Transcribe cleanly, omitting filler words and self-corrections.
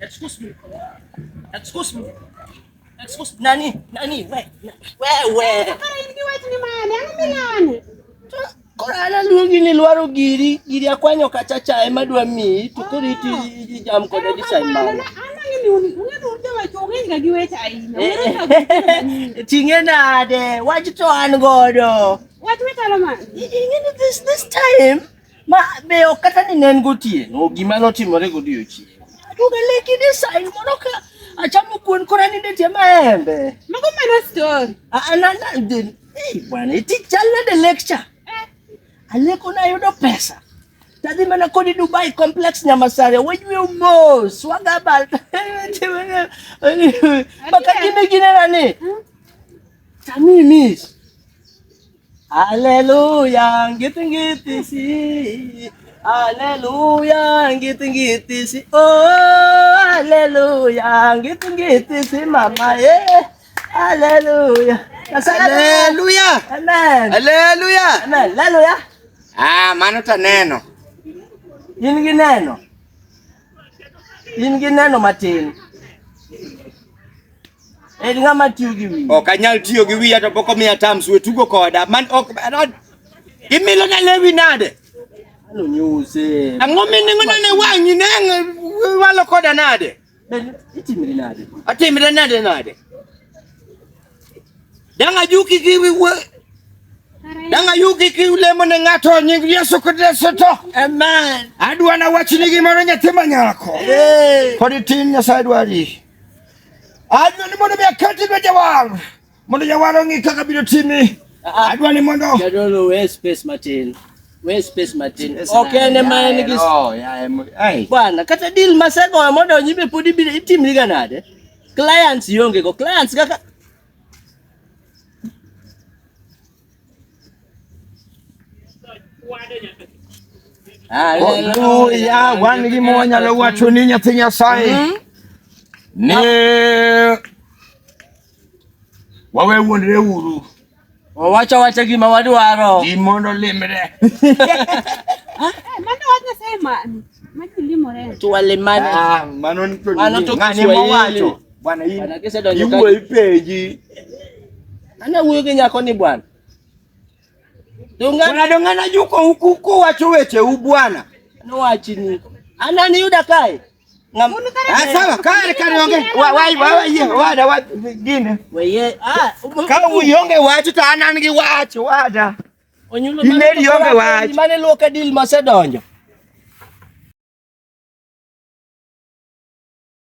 Excuse me. Excuse me. Excuse nani? Wewe. Kara ingi wetu ni mane, ang'amilane. Korana luongi ni lwaro giri akwanyo kachacha ema dwa mi tukuriti jam koda design man. Ana ngini unge wa chonge ga giweta aina. Tinge nade, wajito an godo. Watu wetalo man. Ingene this time ma be okata ni nen gotie. No gima notimore godiochi. Aduga leki design monoka achamu kuon korani ndetie maembe. Mago mana story. Ananda din. Bwana iti chala de lecture. Aleko na yudo pesa. Tadi mana kodi Dubai complex Nyamasare. Wewe mos wagabal. Bakati megine nani? Tami miss. Hallelujah, ngiti si. Hallelujah, ngiti si. Oh, hallelujah, ngiti si mama Hallelujah. Hallelujah. Amen. Hallelujah. Amen. Hallelujah. Mano ta neno. Yingi neno matin. Nga matiyo gi wi. Ok anyal tiyo gi wi ato poko miya tams we tugo koda. Man ok anod. Imilo na lewi nade. Ano nyuse. Ang'o miningo na ne wangi ne walo koda nade. Itimiri nade. Atimire nade. Danga yuki kiwi we. Danga yuki kiwi lemo ne ngato nying Yesu Kristo to. Amen. Adwa na wachini gimoro nyathima nyako. Kodi tim Nyasaye dwari. Adwa ni mondo miakati dwa jawar. Mondo jawar ngi kaka biro timi. Adwa ni mondo. Jadolo we space Martin. Okay ne mane gis. Oh yeah. Bwana kata deal masego mondo nyibe pudi biro itimiri ganade. Clients yonge go clients kaka Hallelujah. Wan gi mo nyalo wacho ni nyathi Nyasaye. Ne wawe wuondre uru. Wacha gima wadwaro. Gimondo limre. Mano wanya sema. Majilimore. Tuwale mane. Mano to ngani mawacho. Bwana hii. Bwana kesa donyo ka. Iwe ipeji. Ana wuyo gi nyako ni bwana. Dongana juko huku wacho weche u bwana. No wachini. Ana ni yuda kai. Sawa kare onge. Wada gine. Weye ka uyonge wacho ta anan gi wacho wada. Onyulo mane yonge wacho. Mane loka deal masedonjo.